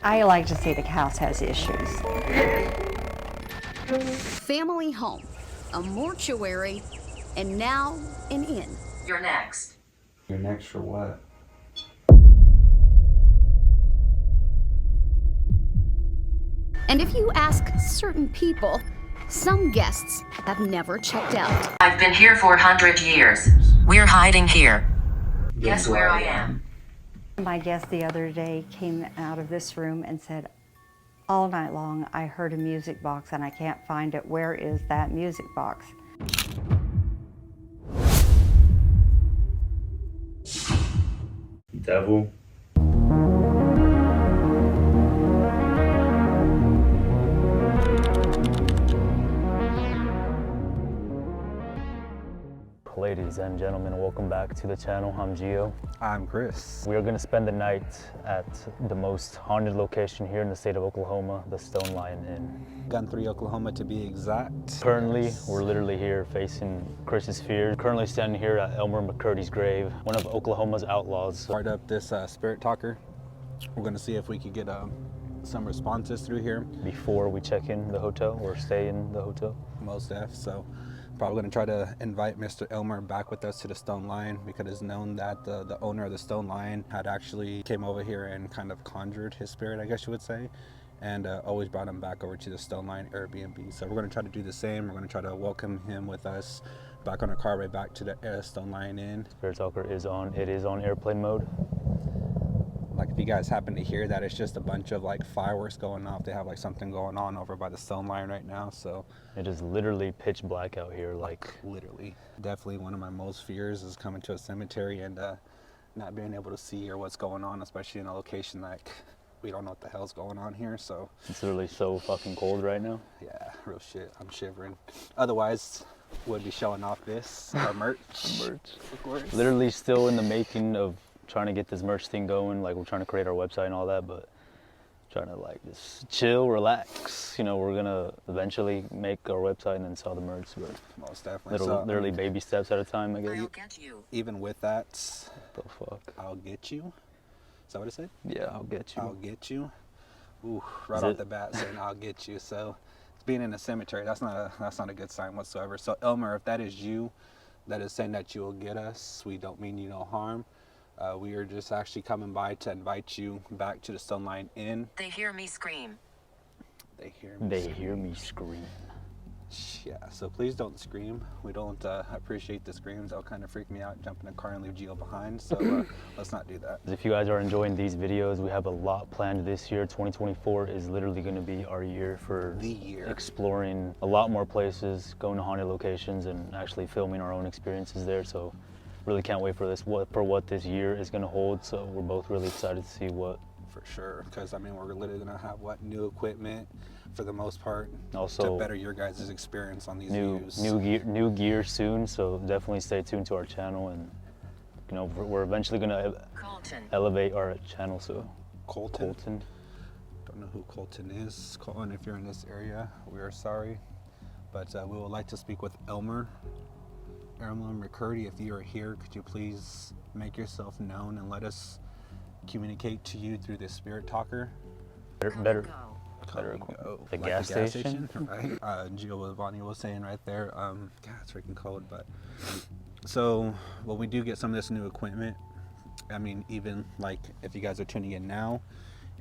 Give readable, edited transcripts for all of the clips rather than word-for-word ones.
I like to see the house has issues. Family home, a mortuary, and now an inn. You're next. You're next for what? And if you ask certain people, some guests have never checked out. I've been here for 100 years. We're hiding here. Guess where I am? My guest the other day came out of this room and said, all night long I heard a music box and I can't find it. Where is that music box? Devil. Ladies and gentlemen, welcome back to the channel. I'm Gio. I'm Chris. We are going to spend the night at the most haunted location here in the state of Oklahoma, the Stone Lion Inn. Gun 3, Oklahoma to be exact. Currently, we're literally here facing Chris's fears. Currently standing here at Elmer McCurdy's grave, one of Oklahoma's outlaws. Fired up this spirit talker. We're going to see if we could get some responses through here. Before we check in the hotel or stay in the hotel. Most F. So probably going to try to invite Mr. Elmer back with us to the Stone Lion, because it's known that the owner of the Stone Lion had actually came over here and kind of conjured his spirit, I guess you would say, and always brought him back over to the Stone Lion Airbnb. So we're going to try to do the same. We're going to try to welcome him with us back on our car ride back to the Stone Lion Inn. Spirit Talker is on airplane mode. Like, if you guys happen to hear that, it's just a bunch of like fireworks going off. They have like something going on over by the Stone Lion right now. So it is literally pitch black out here. Like literally. Definitely one of my most fears is coming to a cemetery and not being able to see or what's going on, especially in a location like we don't know what the hell's going on here. So it's literally so fucking cold right now. Yeah, real shit. I'm shivering. Otherwise, would be showing off this, our merch. Of course. Literally still in the making of trying to get this merch thing going. Like, we're trying to create our website and all that, but trying to like just chill, relax. You know, we're gonna eventually make our website and then sell the merch, but most definitely. Literally baby steps at a time, I guess. I'll get you. Even with that, the fuck? I'll get you. Is that what it said? Yeah, I'll get you. I'll get you. Ooh, right off the bat saying I'll get you. So being in a cemetery, that's not a good sign whatsoever. So Elmer, if that is you, that is saying that you will get us. We don't mean you no harm. We are just actually coming by to invite you back to the Stone Lion Inn. They hear me scream. They hear me scream. Yeah, so please don't scream. We don't appreciate the screams. That'll kind of freak me out, jump in a car and leave Gio behind. So let's not do that. If you guys are enjoying these videos, we have a lot planned this year. 2024 is literally going to be our year for exploring a lot more places, going to haunted locations, and actually filming our own experiences there. So really can't wait for what this year is going to hold. So we're both really excited to see what. For sure, because I mean, we're literally going to have new equipment for the most part, also to better your guys' experience on these views. New gear soon, so definitely stay tuned to our channel, and you know, we're eventually going to elevate our channel. So Colton. Don't know who Colton is. Colton, if you're in this area, we are sorry, but we would like to speak with Elmer McCurdy. If you are here, could you please make yourself known and let us communicate to you through this spirit talker? Better go. The gas station. Right? Gio Bonnie was saying right there. God, it's freaking cold. But so when we do get some of this new equipment, I mean, even like if you guys are tuning in now,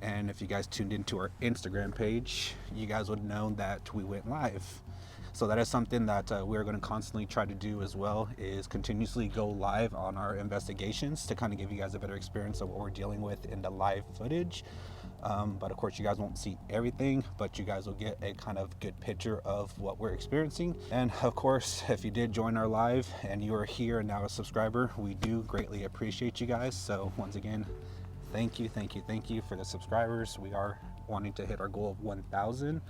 and if you guys tuned into our Instagram page, you guys would know that we went live. So that is something that we're going to constantly try to do as well, is continuously go live on our investigations to kind of give you guys a better experience of what we're dealing with in the live footage. But of course, you guys won't see everything, but you guys will get a kind of good picture of what we're experiencing. And of course, if you did join our live and you are here and now a subscriber, we do greatly appreciate you guys. So once again, thank you for the subscribers. We are wanting to hit our goal of 1,000.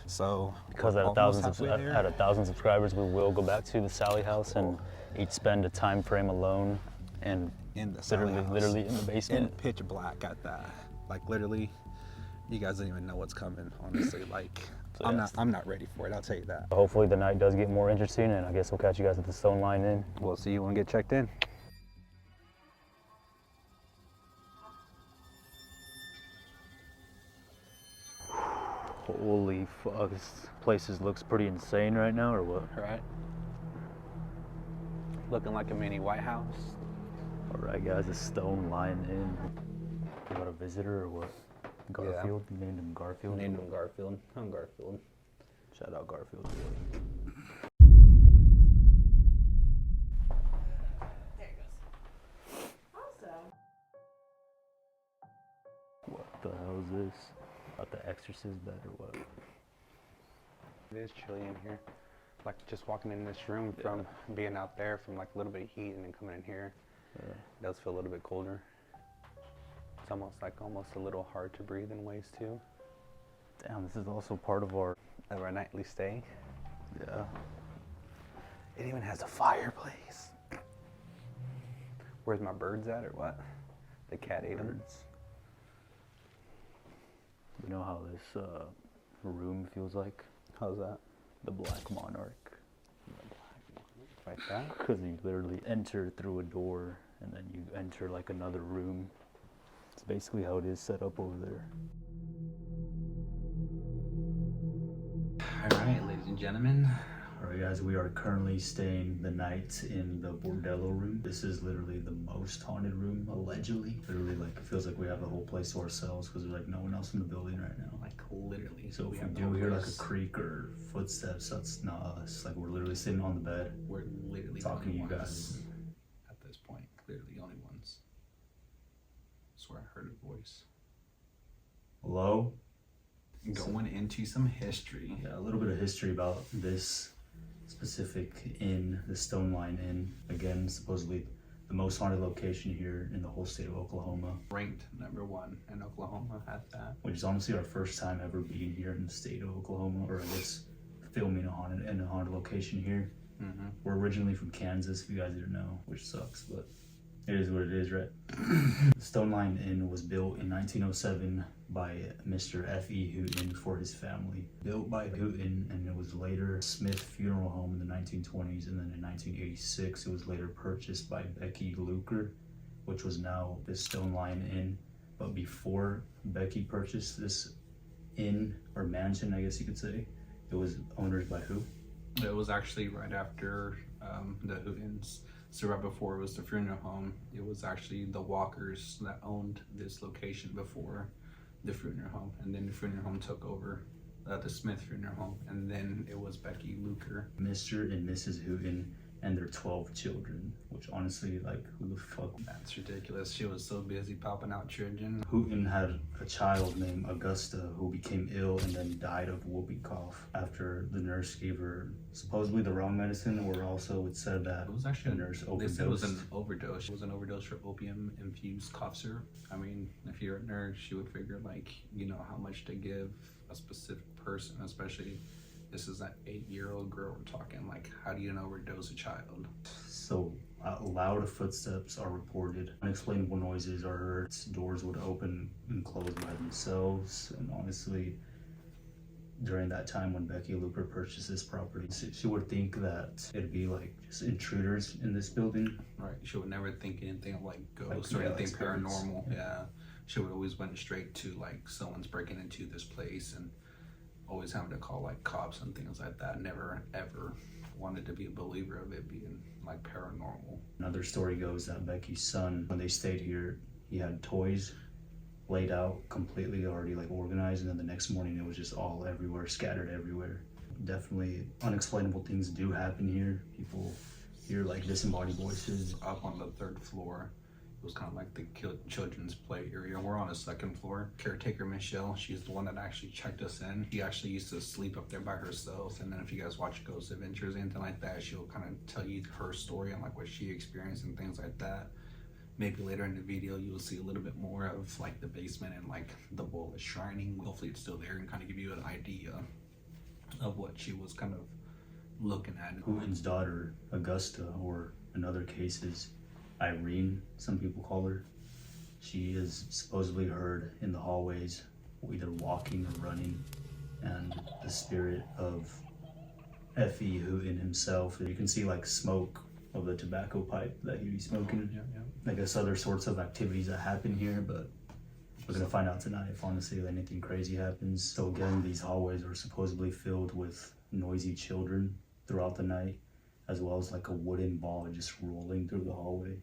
So because at 1,000 subscribers, we will go back to the Sally house and each spend a time frame alone, and in the literally in the basement, in pitch black at that. Like literally, you guys don't even know what's coming. Honestly, like so I'm not ready for it. I'll tell you that. Hopefully the night does get more interesting, and I guess we'll catch you guys at the Stone Lion Inn. We'll see you when we get checked in. Holy fuck, this place looks pretty insane right now, or what? Right? Looking like a mini White House. Alright guys, a stone line in. You got a visitor or what? Garfield? You named him Garfield? Named him Garfield. I'm Garfield. Shout out Garfield. What the hell is this? About the Exorcist bed or what? It is chilly in here. Like just walking in this room from being out there from like a little bit of heat and then coming in here. It does feel a little bit colder. It's almost a little hard to breathe in ways too. Damn, this is also part of our nightly stay. Yeah. It even has a fireplace. Where's my birds at or what? The cat ate them. You know how this room feels like? How's that? The Black Monarch. Like that? Because you literally enter through a door and then you enter like another room. It's basically how it is set up over there. All right, ladies and gentlemen. Alright guys, we are currently staying the night in the Bordello room. This is literally the most haunted room, allegedly. Literally, like, it feels like we have the whole place to ourselves because there's like no one else in the building right now. Like literally. So if we do hear like a creak or footsteps, that's not us. Like, we're literally sitting on the bed. We're literally talking to you ones guys. At this point, literally the only ones. I swear I heard a voice. Hello? Going into some history. Yeah, a little bit of history about this specific inn, the Stone Line Inn. Again, supposedly the most haunted location here in the whole state of Oklahoma. Ranked #1 in Oklahoma at that. Which is honestly our first time ever being here in the state of Oklahoma, or I guess filming a haunted location here. Mm-hmm. We're originally from Kansas, if you guys didn't know, which sucks, but it is what it is, right? The Stone Line Inn was built in 1907 by Mr. F.E. Hooten for his family. Built by Hooten, and it was later Smith Funeral Home in the 1920s, and then in 1986 it was later purchased by Becky Luker, which was now the Stone Line Inn. But before Becky purchased this inn, or mansion I guess you could say, it was owned by who? It was actually right after the Hootens. So right before it was the funeral home, it was actually the Walkers that owned this location before the funeral home. And then the funeral home took over the Smith Funeral Home. And then it was Becky Luker. Mr. and Mrs. Hooten and their 12 children, which honestly, like, who the fuck? That's ridiculous. She was so busy popping out children. Hooten had a child named Augusta who became ill and then died of whooping cough after the nurse gave her supposedly the wrong medicine, or also it said that It was actually the nurse They overdosed. said it was an overdose. It was an overdose for opium-infused cough syrup. I mean, if you're a nurse, you would figure, like, you know how much to give a specific person, especially this is an 8-year-old girl we're talking. Like, how do you overdose a child? So loud footsteps are reported. Unexplainable noises are heard. Doors would open and close by themselves. And honestly, during that time when Becky Luker purchased this property, she would think that it'd be like just intruders in this building. Right. She would never think anything of like ghosts Like, or yeah, anything spirits. paranormal. Yeah. She would always went straight to like someone's breaking into this place and always having to call like cops and things like that. Never ever wanted to be a believer of it being like paranormal. Another story goes that Becky's son, when they stayed here, he had toys laid out completely already like organized, and then the next morning it was just all everywhere, scattered everywhere. Definitely unexplainable things do happen here. People hear like disembodied voices. Up on the 3rd floor, it was kind of like the children's play area. We're on the 2nd floor. Caretaker Michelle, she's the one that actually checked us in. She actually used to sleep up there by herself. And then if you guys watch Ghost Adventures or anything like that, she'll kind of tell you her story and like what she experienced and things like that. Maybe later in the video, you will see a little bit more of like the basement and like the bowl is shining. Hopefully it's still there and kind of give you an idea of what she was kind of looking at. Hooten's daughter, Augusta, or in other cases, Irene, some people call her. She is supposedly heard in the hallways, either walking or running, and the spirit of F.E. Hooten himself. You can see like smoke of the tobacco pipe that he'd be smoking. Yeah. I guess other sorts of activities that happen here, but We're gonna find out tonight if honestly anything crazy happens. So again, these hallways are supposedly filled with noisy children throughout the night, as well as like a wooden ball just rolling through the hallway.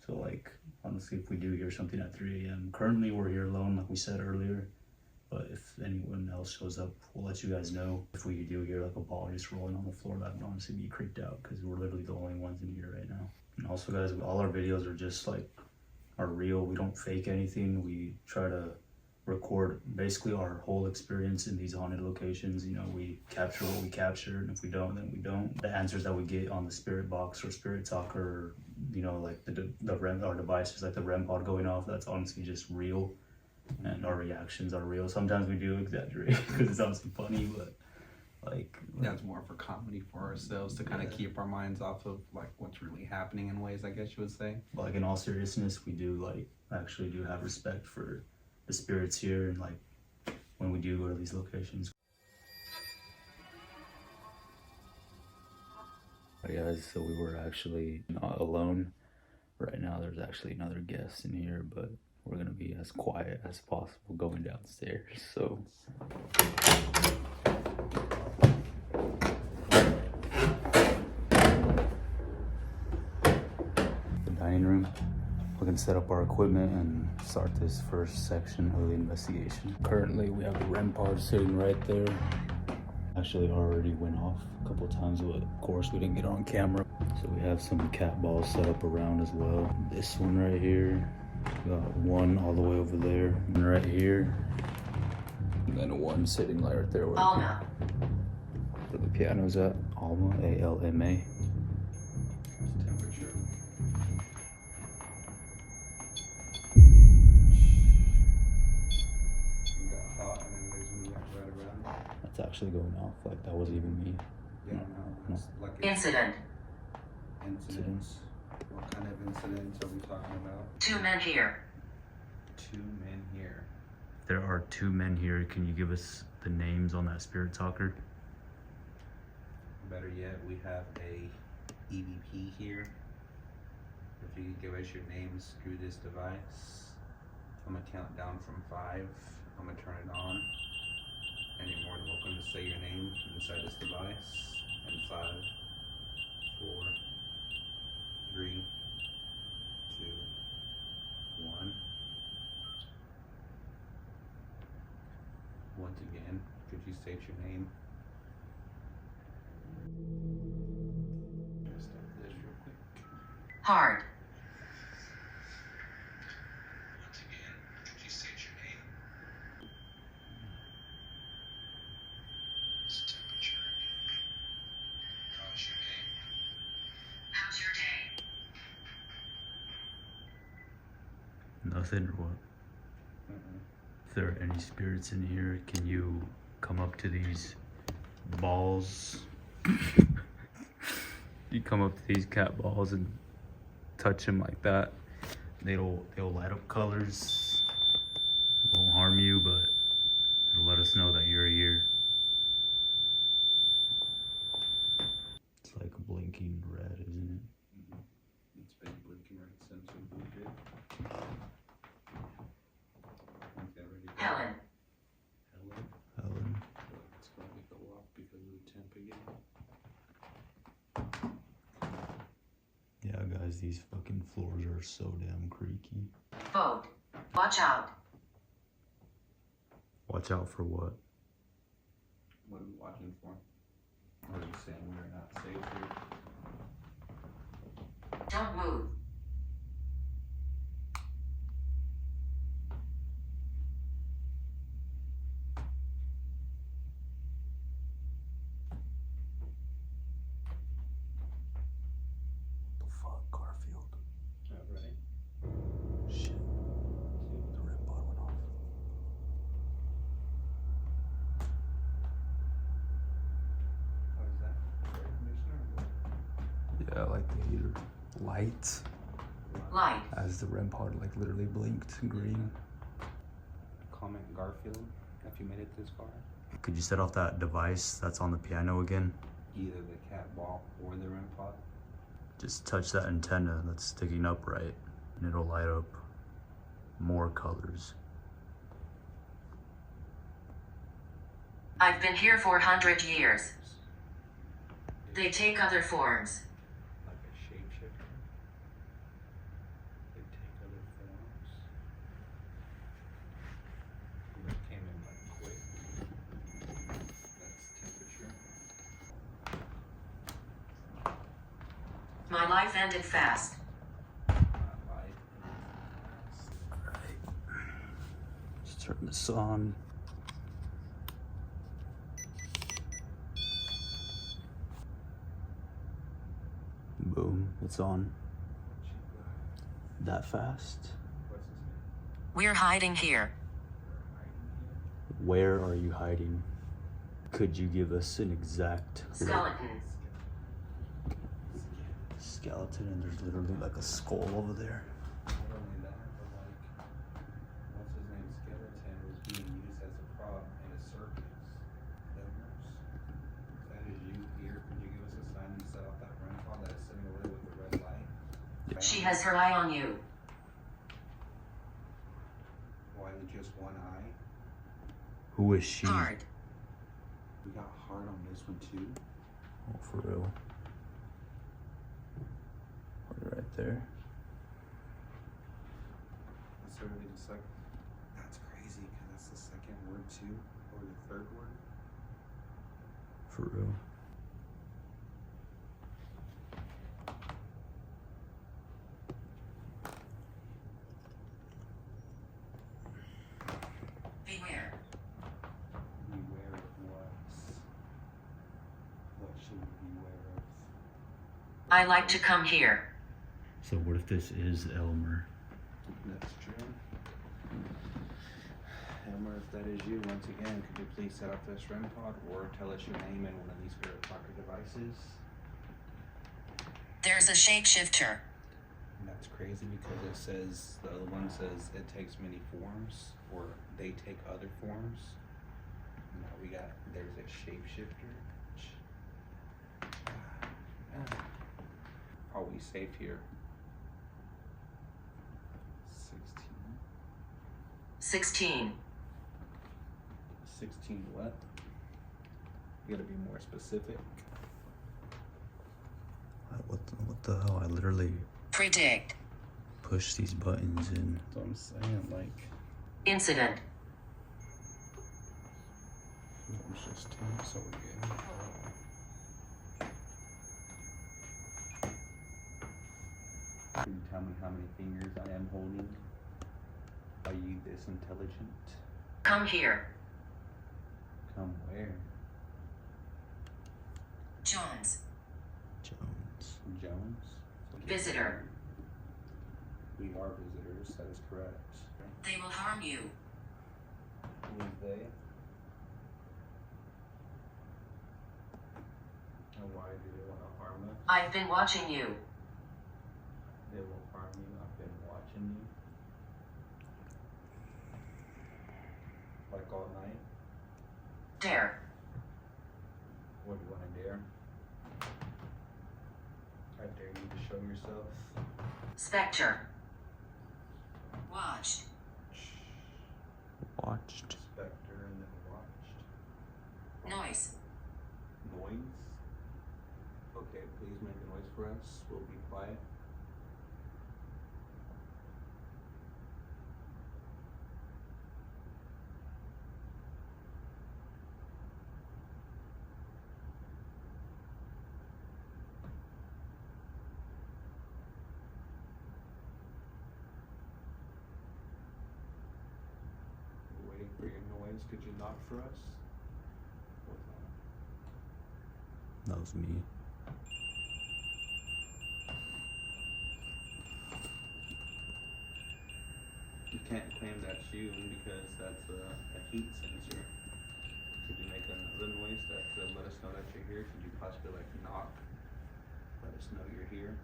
So like, honestly, if we do hear something at 3 a.m., currently we're here alone, like we said earlier, but if anyone else shows up, we'll let you guys know. If we do hear like a ball just rolling on the floor, I'd honestly be creeped out because we're literally the only ones in here right now. And also guys, all our videos are just like, are real. We don't fake anything. We try to record basically our whole experience in these haunted locations. You know, we capture what we capture, and if we don't, then we don't. The answers that we get on the spirit box or spirit talker, or, you know, like the REM, our devices, like the REM pod going off, that's honestly just real, and our reactions are real. Sometimes we do exaggerate because it sounds funny, but like that's more for comedy for ourselves to kind of keep our minds off of like what's really happening in ways, I guess you would say. But like in all seriousness, we do like actually do have respect for the spirits here, and like when we do go to these locations. Hi guys, so we were actually not alone. Right now there's actually another guest in here, but we're gonna be as quiet as possible going downstairs. So the dining room. We can set up our equipment and start this first section of the investigation. Currently, we have the REM pod sitting right there. Actually already went off a couple of times, but of course we didn't get it on camera. So we have some cat balls set up around as well. This one right here, we got one all the way over there, one right here, and then one sitting right there where the piano's at. Alma, A-L-M-A. That's actually going off, like that wasn't even me. Yeah, no, it's like Incident. incidents. What kind of incidents are we talking about? 2 men here. 2 men here. There are 2 men here. Can you give us the names on that spirit talker? Better yet, we have a EVP here. If you could give us your names through this device. I'm gonna count down from 5. I'm gonna turn it on. And you're more than welcome to say your name inside this device. And 5, 4, 3, 2, 1. Once again, could you state your name? Let's start this real quick. Hard. Once again, could you state your name? What's the temperature again? How's your day? How's your day? Nothing or what? If there are any spirits in here, can you come up to these balls? You come up to these cat balls and touch them like that. They'll light up colors. It won't harm you, but it'll let us know that you're here. It's like blinking red, isn't it? It's been blinking right since we moved it. Helen. Helen. It's going to go off because of the temp again. Yeah, guys, these fucking floors are so damn creaky. Boat. Watch out. Watch out for what? What are we watching for? Or are you saying we're not safe here? Don't move. The fuck, Garfield? Alright. Shit. The REM pod went off. What is that? Air conditioner? Yeah, like the heater. Light. Light. As the REM pod like literally blinked green. Comment Garfield if you made it this far. Could you set off that device that's on the piano again? Either the cat ball or the REM pod. Just touch that antenna that's sticking upright and it'll light up more colors. I've been here for 100 years. They take other forms. Like a shapeshifter. They take other forms. That came in like quick. That's temperature. My life ended fast. Alright. Let's turn this on. Boom, it's on. That fast? We're hiding here. Where are you hiding? Could you give us an exact Skeleton. skeleton? And there's literally like a skull over there. Not only that, but like, what's his name? Skeleton was being used as a prop in a circus. That is you here. Could you give us a sign and set off that run call that is sitting over there with the red light? She has her eye on you. Why with just one eye? Who is she? Hard. We got hard on this one too. Oh, for real. Right there. That's literally just like, that's crazy because that's the second word too, or the third word. For real. Beware. Beware of what? What should we beware of? I like to come here. So what if this is Elmer? That's true. Elmer, if that is you, once again, could you please set up this REM pod or tell us your name and one of these spirit talker devices? There's a shapeshifter. And that's crazy because it says, the other one says it takes many forms, or they take other forms. Now we got, there's a shapeshifter. Are we safe here? 16. 16. 16 what? You gotta be more specific. What the hell? I literally Predict. push these buttons in. That's what I'm saying, like, Incident. it's just 10, so we're good. Can you tell me how many fingers I am holding? Are you this intelligent? Come here. Come where? Jones. Jones. Jones? Visitor. We are visitors, that is correct. They will harm you. Who is they? And why do they want to harm us? I've been watching you. They will harm you. I've been watching you. Like all night? Dare. What do you want to dare? I dare you to show yourself. Spectre. Watched. Watched. Spectre and then watched. Noise. Noise? Okay, please make a noise for us. We'll be quiet. Waiting for your noise. Could you knock for us? What's that? That was me. You can't claim that's you because that's a heat sensor. Could you make another noise that could let us know that you're here? Could you possibly like knock? Let us know you're here.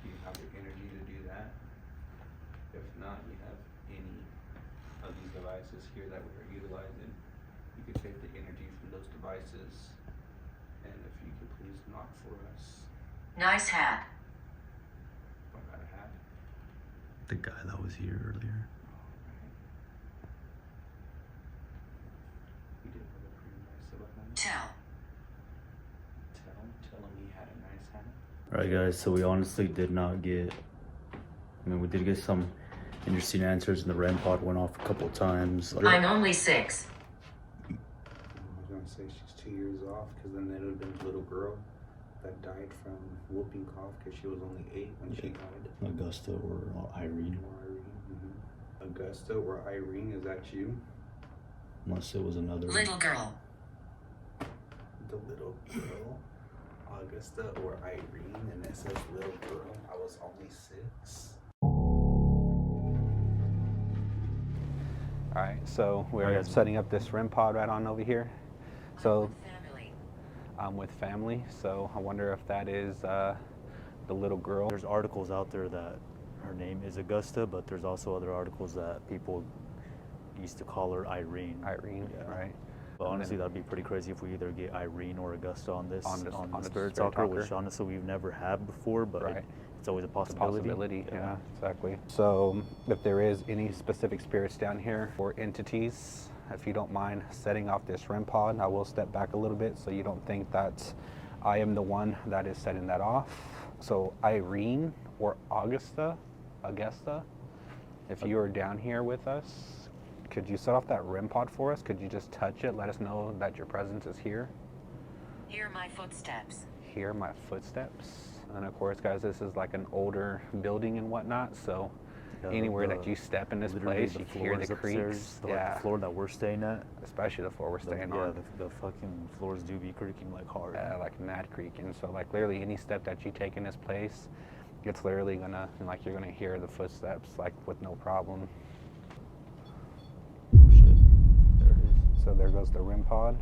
Do you have the energy to do that? If not, you have any of these devices here that we are utilizing. You could take the energy from those devices, and if you could please knock for us. Nice hat. I got a hat. The guy that was here earlier. We did Tell. Tell him he had a nice time. Alright guys, so we honestly did not get, we did get some interesting answers, and the REM pod went off a couple of times. I'm only 6. I was gonna say she's 2 years off, because then it would have been the little girl that died from whooping cough, because she was only 8 when she died. Augusta or Irene. Augusta or Irene, is that you? Unless it was another Little girl. The little girl, Augusta or Irene, and it says little girl. I was only 6. All right, so we're setting up this REM pod right on over here. So I'm with family, so I wonder if that is the little girl. There's articles out there that her name is Augusta, but there's also other articles that people used to call her Irene. Irene, yeah. Right? But honestly, that'd be pretty crazy if we either get Irene or Augusta on this on the the Spirit Talker, which honestly we've never had before, but Right. it's always a possibility. Yeah, exactly. So if there is any specific spirits down here or entities, if you don't mind setting off this REM pod, I will step back a little bit so you don't think that I am the one that is setting that off. So Irene or Augusta, if you are down here with us, could you set off that REM pod for us? Could you just touch it, let us know that your presence is here? Hear my footsteps. Hear my footsteps. And of course, guys, this is like an older building and whatnot, so anywhere that you step in this place, you can hear the creaks. The floor that we're staying at, especially the floor we're staying on. Yeah, the fucking floors do be creaking like hard. Yeah, like mad creaking. So like literally any step that you take in this place, it's literally gonna, like, you're gonna hear the footsteps like with no problem. Oh shit, there it is. So there goes the REM pod.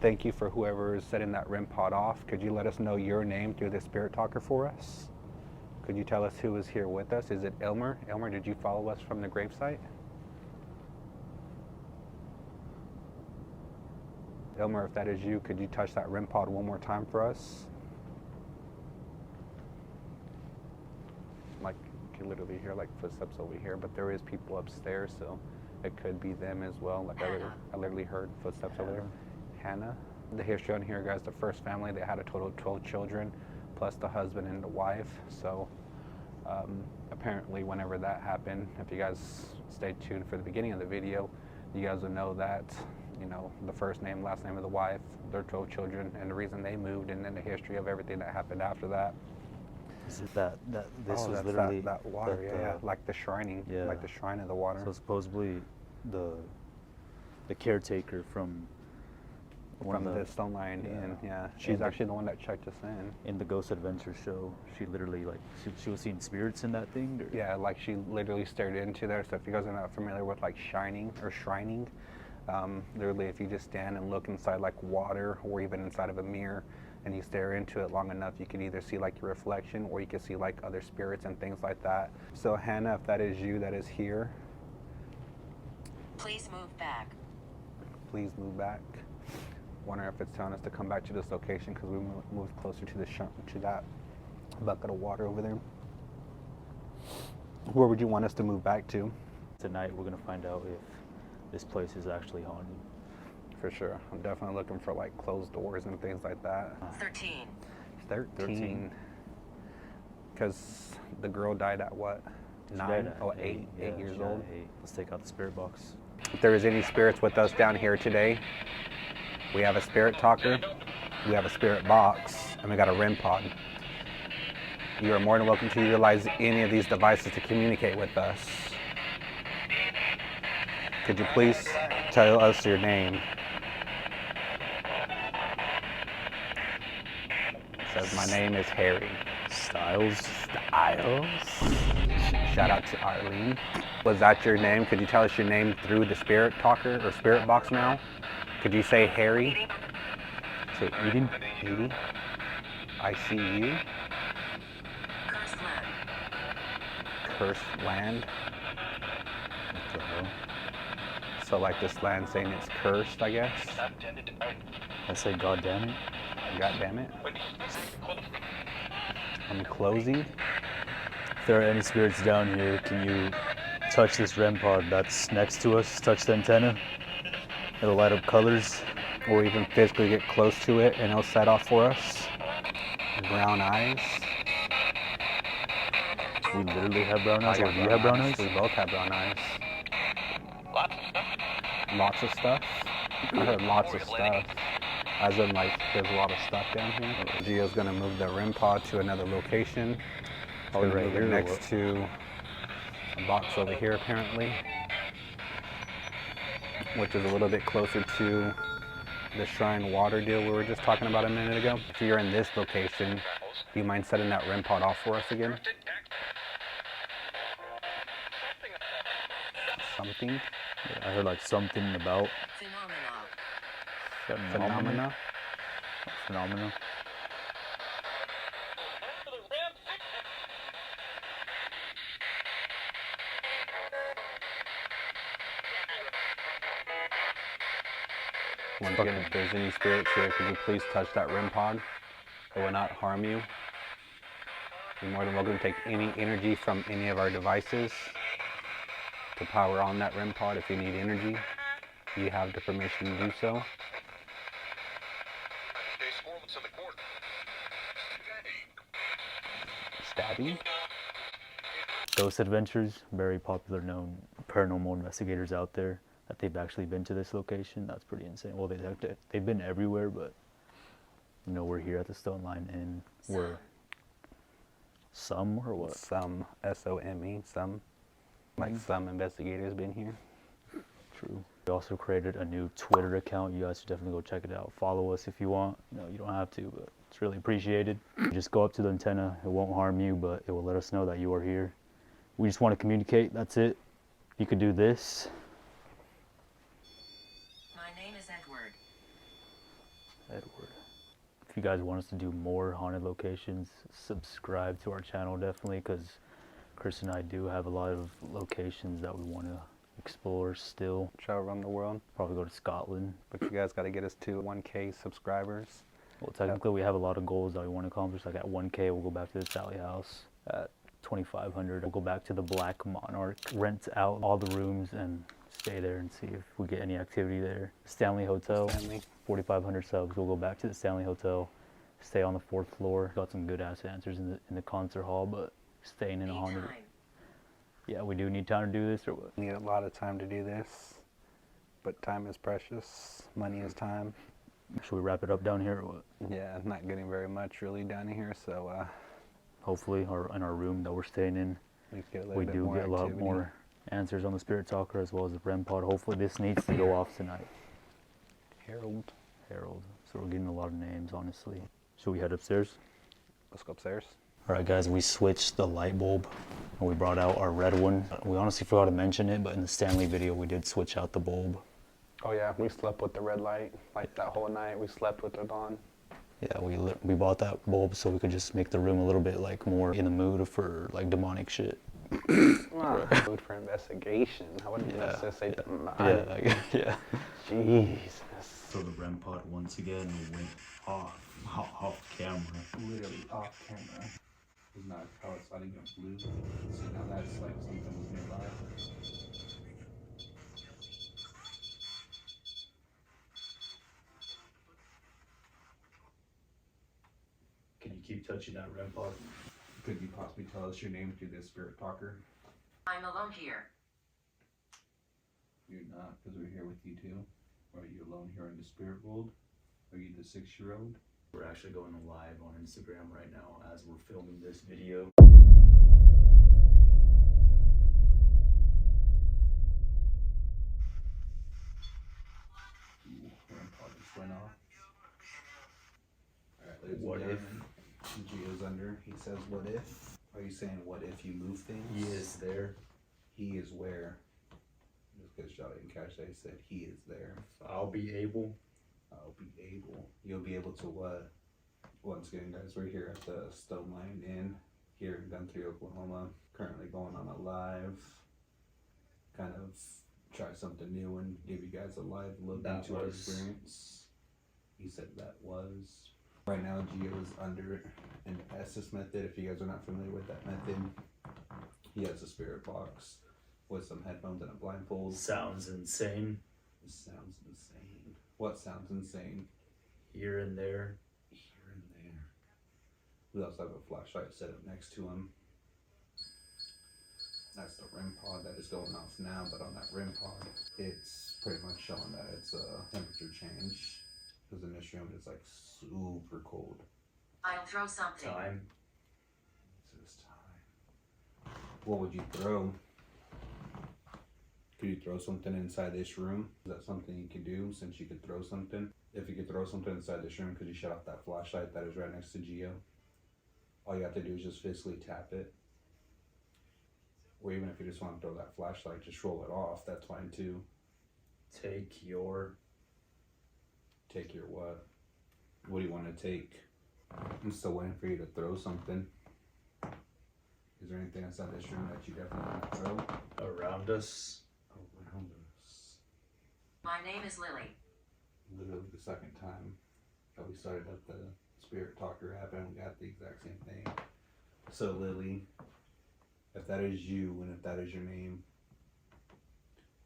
Thank you for whoever is setting that REM pod off. Could you let us know your name through the Spirit Talker for us? Could you tell us who is here with us? Is it Elmer? Elmer, did you follow us from the gravesite? Elmer, if that is you, could you touch that REM pod one more time for us? Like, you can literally hear like footsteps over here, but there is people upstairs, so it could be them as well. Like I literally heard footsteps over there. Hannah. The history on here, guys, the first family, they had a total of 12 children, plus the husband and the wife. So apparently whenever that happened, if you guys stay tuned for the beginning of the video, you guys will know that, you know, the first name, last name of the wife, their 12 children, and the reason they moved, and then the history of everything that happened after that. Is it this was that's literally that water, yeah, like the shrining, like the shrine of the water. So supposedly the caretaker from the Stone Lion Inn, yeah. She's actually the one that checked us in. In the Ghost Adventure show, she literally, like, she was seeing spirits in that thing? Or? Yeah, like she literally stared into there. So if you guys are not familiar with like shining or shrining, literally if you just stand and look inside like water or even inside of a mirror and you stare into it long enough, you can either see like your reflection or you can see like other spirits and things like that. So Hannah, if that is you that is here, Please move back. Please move back. Wonder if it's telling us to come back to this location because we moved closer to to that bucket of water over there. Where would you want us to move back to? Tonight we're gonna find out if this place is actually haunted. For sure. I'm definitely looking for like closed doors and things like that. 13. 13. Because the girl died at what? 9? Oh, 8 years old. 8. Let's take out the spirit box. If there is any spirits with us down here today, we have a spirit talker, we have a spirit box, and we got a REM pod. You are more than welcome to utilize any of these devices to communicate with us. Could you please tell us your name? It says, my name is Harry. Styles. Shout out to Arlene. Was that your name? Could you tell us your name through the spirit talker or spirit box now? Could you say Harry? Say Eden. Edie. I see you. Cursed land. Cursed land. What the hell? So like this land saying it's cursed, I guess. I say, God damn it. God damn it. I'm closing. If there are any spirits down here, can you touch this REM pod that's next to us? Touch the antenna. It'll light up colors. or even physically get close to it and it'll set off for us. Brown eyes. We literally have brown eyes. I got Or do you have brown eyes? We both have brown eyes. Lots of stuff. Lots of stuff? I heard lots of stuff. As in, like, there's a lot of stuff down here. Gio's gonna move the REM pod to another location. Probably Gonna right move it here. next to a box over here, apparently, which is a little bit closer to the shrine water deal we were just talking about a minute ago. If you're in this location, do you mind setting that REM pod off for us again? Something? Yeah, I heard like something about Phenomena? Phenomena. Once again, if there's any spirits here, could you please touch that REM pod? It will not harm you. You're more than welcome to take any energy from any of our devices to power on that REM pod if you need energy. You have the permission to do so. Stabbing? Ghost Adventures, very popular known paranormal investigators out there that they've actually been to this location. That's pretty insane. Well, they've been everywhere, but you know, we're here at the Stone Line Inn. We're some or what? Some, S-O-M-E, some. Like some investigators been here. True. We also created a new Twitter account. You guys should definitely go check it out. Follow us if you want. You know, you don't have to, but it's really appreciated. You just go up to the antenna. It won't harm you, but it will let us know that you are here. We just want to communicate. That's it. You could do this. My name is Edward. Edward. If you guys want us to do more haunted locations, subscribe to our channel definitely, because Chris and I do have a lot of locations that we want to explore still. Travel around the world. Probably go to Scotland. But you guys got to get us to 1K subscribers. Well, technically we have a lot of goals that we want to accomplish. Like at 1K, we'll go back to the Sally House. At 2,500, we'll go back to the Black Monarch, rent out all the rooms and stay there and see if we get any activity there. Stanley Hotel, 4,500 subs. We'll go back to the Stanley Hotel, stay on the 4th floor. Got some good ass answers in the concert hall, but staying in a haunted. Yeah, we do need time to do this, or what? We need a lot of time to do this, but time is precious. Money is time. Should we wrap it up down here, or what? Yeah, not getting very much really down here, so Hopefully, in our room that we're staying in, we do get a lot more answers on the Spirit Talker as well as the REM pod. Hopefully, this needs to go off tonight. Harold. So we're getting a lot of names, honestly. Should we head upstairs? Let's go upstairs. All right, guys, we switched the light bulb and we brought out our red one. We honestly forgot to mention it, but in the Stanley video, we did switch out the bulb. Oh yeah, we slept with the red light. Like that whole night, we slept with it on. Yeah, we bought that bulb so we could just make the room a little bit like more in the mood for like demonic shit. Food for investigation. I wouldn't necessarily say demonic. Yeah. Jesus. So the REM pod once again went off camera. Literally off camera. It's not how it's not even blue. See, now that's like something was nearby. Can you keep touching that REM pod? Could you possibly tell us your name through this Spirit Talker? I'm alone here. You're not, because we're here with you too. Are you alone here in the spirit world? Are you the 6-year-old? We're actually going live on Instagram right now as we're filming this video. Just went off. Alright, ladies What and if? gentlemen, Gio's under. He says, what if? Are you saying, what if you move things? He is there. He is where? Just because y'all didn't catch that, he said he is there. I'll be able. I'll be able. You'll be able to what? Once again, guys, we're here at the Stone Line Inn here in Guthrie, Oklahoma. Currently going on a live. Kind of try something new and give you guys a live look into our experience. He said that was. Right now, Gio is under an Estes method. If you guys are not familiar with that method, he has a spirit box with some headphones and a blindfold. Sounds insane. This sounds insane. What sounds insane? Here and there. Here and there. We also have a flashlight set up next to him. That's the REM pod that is going off now, but on that REM pod, it's pretty much showing that it's a temperature change. Because in this room, it's like super cold. I'll throw something. Time. It says time. What would you throw? Could you throw something inside this room? Is that something you could do since you could throw something? If you could throw something inside this room, could you shut off that flashlight that is right next to Geo? All you have to do is just physically tap it. Or even if you just want to throw that flashlight, just roll it off. That's fine too. Take your what? What do you want to take? I'm still waiting for you to throw something. Is there anything inside this room that you definitely want to throw? around us. Around us. My name is Lily. Literally the second time that we started up the Spirit Talker app and we got the exact same thing. So Lily, if that is you and if that is your name,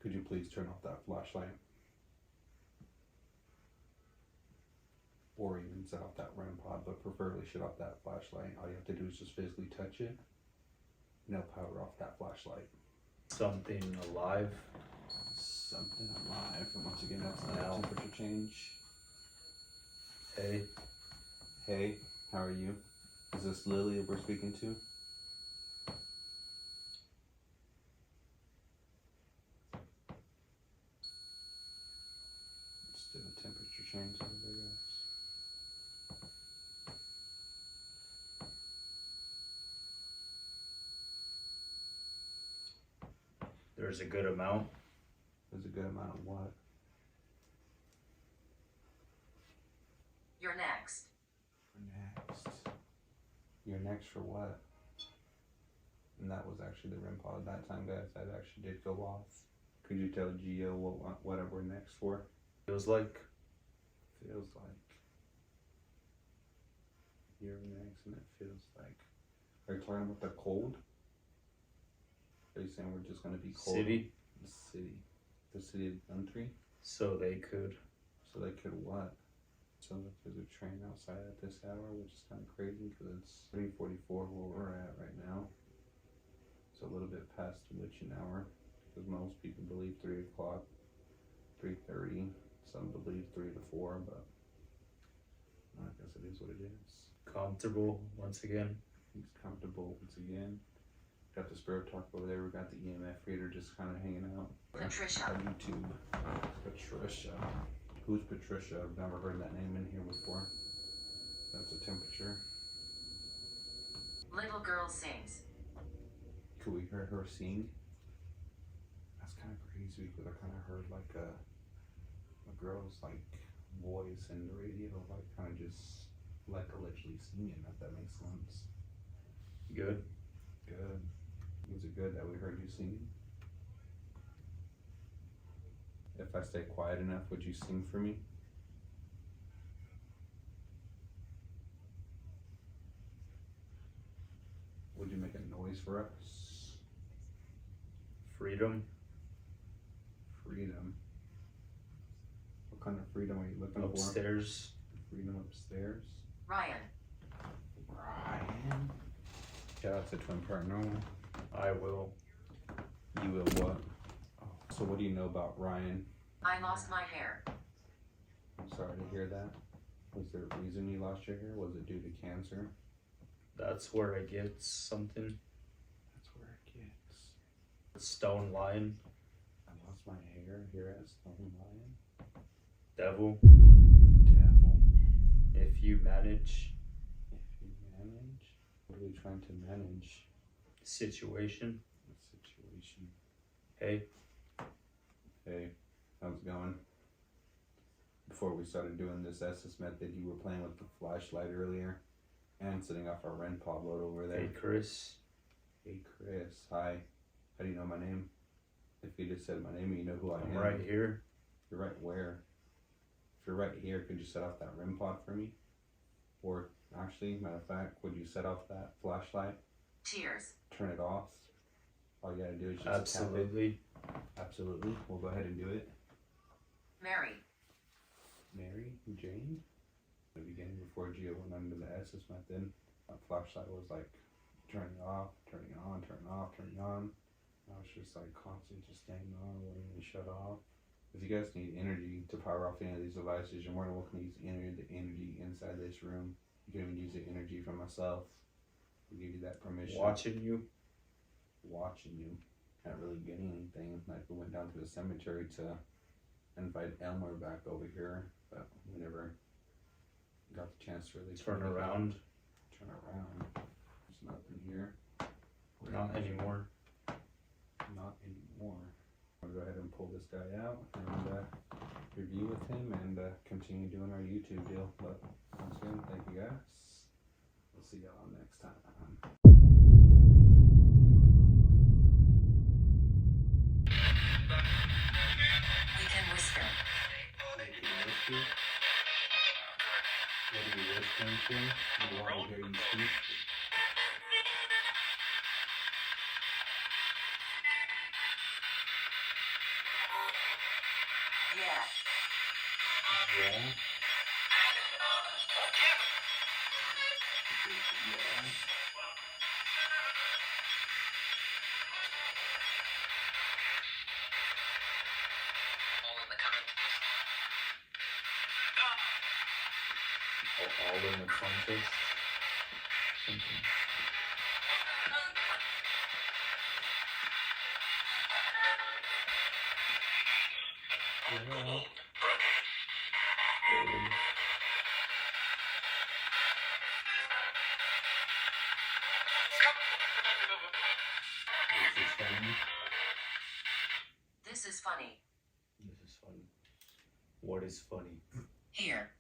could you please turn off that flashlight? Or even set off that REM pod, but preferably shut off that flashlight. All you have to do is just physically touch it. And it'll power off that flashlight. Something alive. Something alive. And once again, that's not a temperature change. Hey. Hey, how are you? Is this Lily we're speaking to? Still a temperature change over there, guys. There's a good amount. There's a good amount of what? You're next. Next. You're next for what? And that was actually the REM pod that time, guys. That actually did go off. Could you tell Geo what we're next for? Feels like. Feels like. You're next, and it feels like. Are you talking about the cold? Are you saying we're just gonna be cold? City. The city. The city of the country? So they could. So they could what? So if there's a train outside at this hour, which is kind of crazy because it's 3:44 where we're at right now. It's a little bit past the witching hour because most people believe 3 o'clock, 3:30. Some believe 3 to 4, but I guess it is what it is. Comfortable once again. He's comfortable once again. Got the Spirit Talk over there. We got the EMF reader just kind of hanging out. Patricia. On YouTube. Patricia. Who's Patricia? I've never heard that name in here before. That's a temperature. Little girl sings. Could we hear her sing? That's kind of crazy because I kind of heard like a girl's like voice in the radio, like kind of just like allegedly singing, if that makes sense. Good. Good. Was it good that we heard you singing? If I stay quiet enough, would you sing for me? Would you make a noise for us? Freedom. Freedom. What kind of freedom are you looking Upstairs. for? Freedom upstairs? Ryan. Ryan. Shout out to Twin Paranormal. I will. You will what? Oh. So what do you know about Ryan? I lost my hair. I'm sorry to hear that. Was there a reason you lost your hair? Was it due to cancer? That's where it gets something. That's where it gets. Stone Lion. I lost my hair here at Stone Lion. Devil. Devil. If you manage. If you manage. What are we trying to manage? Situation. The situation. Hey. Hey, how's it going? Before we started doing this Estes method, you were playing with the flashlight earlier and sitting off our REM pod load over there. Hey, Chris. Hey, Chris. Hi. How do you know my name? If you just said my name, you know who I am. I'm right here. You're right where? If you're right here, could you set off that REM pod for me? Or actually, matter of fact, would you set off that flashlight? Tears. Turn it off. All you gotta do is just Absolutely. tap it. Absolutely. We'll go ahead and do it. Jane. The beginning before Geo went under the SS method, my flashlight was like turning off, turning on, turning off, turning on. I was just like constantly just staying on, waiting to shut off. If you guys need energy to power off any of these devices, you're more than welcome to use the energy inside this room. You can even use the energy from myself. We give you that permission. Watching you. Not really getting anything. Like we went down to the cemetery to invite Elmer back over here, but we never got the chance to really turn around. There's nothing here. Not anymore. Not anymore. I'll go ahead and pull this guy out and review with him and continue doing our YouTube deal. But once again, thank you guys. We'll see y'all next time. We can whisper. What are you whispering to? We want to hear you speak. Yeah. Yeah. All in the compass. Something. Yeah. This is funny. This is funny. What is funny? Here.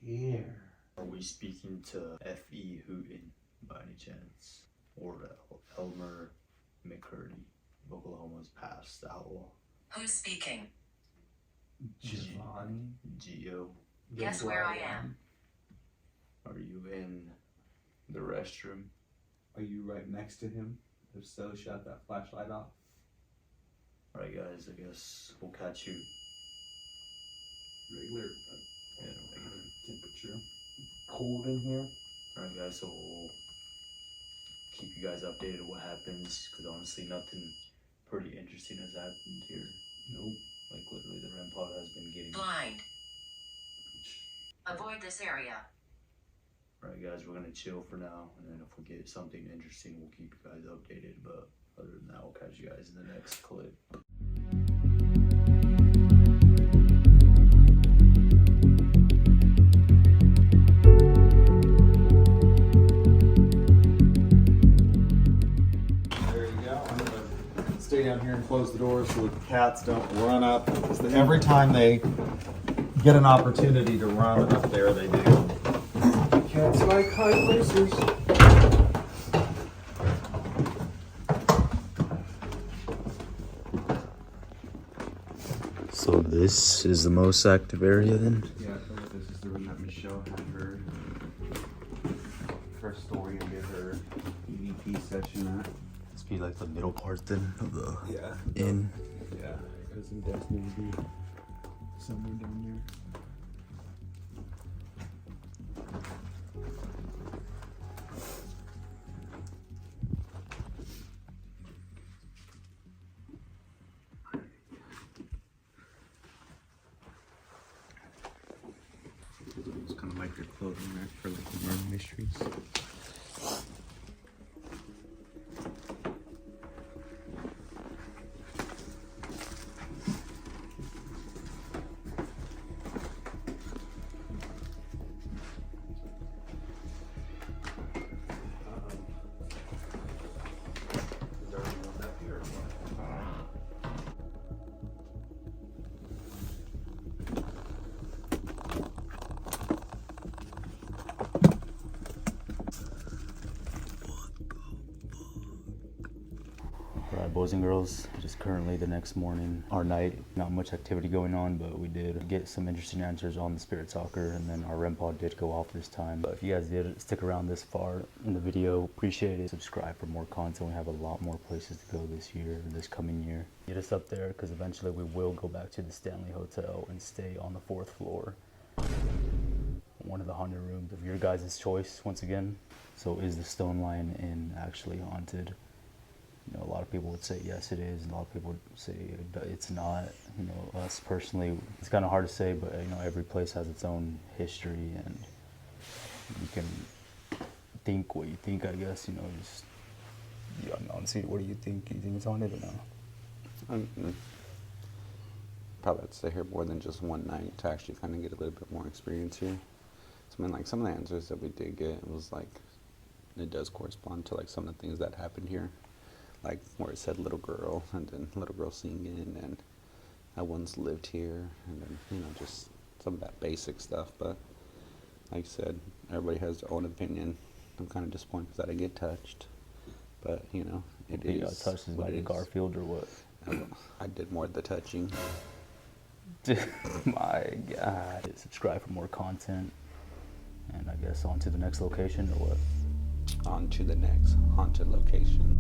Here. Are we speaking to F.E. Hooten by any chance? Or Elmer McCurdy, Oklahoma's past owl? Who's speaking? Giovanni. Geo. Guess where I am. Are you in the restroom? Are you right next to him? If so, shut that flashlight off. Alright guys, I guess we'll catch you. Regular Regular. temperature. Cold in here. Alright guys, so we'll keep you guys updated what happens, because honestly nothing pretty interesting has happened here. Nope. Like literally the REM pod has been getting... Blind. Avoid this area. Alright guys, we're gonna chill for now, and then if we get something interesting, we'll keep you guys updated, but other than that, we'll catch you guys in the next clip. There you go. I'm gonna stay down here and close the doors so the cats don't run up. Because every time they get an opportunity to run up there, they do. Cats like high places. So this is the most active area then? Yeah, I feel like this is the room that Michelle had her story and did her EVP session at. This be like the middle part then of the Yeah. inn. Yeah, cousin Destiny would be somewhere down there. It's kind of like your clothing rack for like the murder mysteries. Alright boys and girls, just currently the next morning, our night, not much activity going on, but we did get some interesting answers on the Spirit Talker, and then our REM pod did go off this time. But if you guys did stick around this far in the video, appreciate it. Subscribe for more content. We have a lot more places to go this year, this coming year. Get us up there, because eventually we will go back to the Stanley Hotel and stay on the 4th floor. one of the haunted rooms of your guys' choice once again. So is the Stone Lion Inn actually haunted? You know, a lot of people would say yes it is, and a lot of people would say it's not. You know, us personally, it's kind of hard to say, but you know, every place has its own history, and you can think what you think, I guess. You know, just yeah, honestly, what do you think? You think it's haunted or not? Probably have to stay here more than just one night to actually kind of get a little bit more experience here. So, I mean, like some of the answers that we did get was like, it does correspond to like some of the things that happened here. Like where it said little girl, and then little girl singing, and I once lived here, and then, you know, just some of that basic stuff. But like I said, everybody has their own opinion. I'm kind of disappointed that I get touched, but you know, it is. You got touched by the Garfield or what? I did more of the touching. My God. Subscribe for more content, and I guess on to the next location or what? On to the next haunted location.